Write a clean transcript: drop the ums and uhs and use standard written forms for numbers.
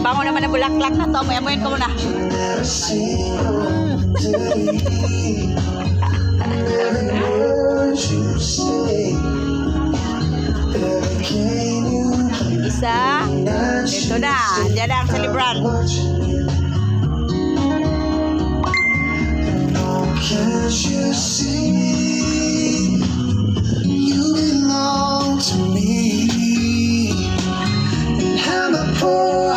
Bango naman ang bulaklak na to. May-amuin ko muna. Isa. Ito na. Diyan na ang salibran. Can't you see you belong to me and how my poor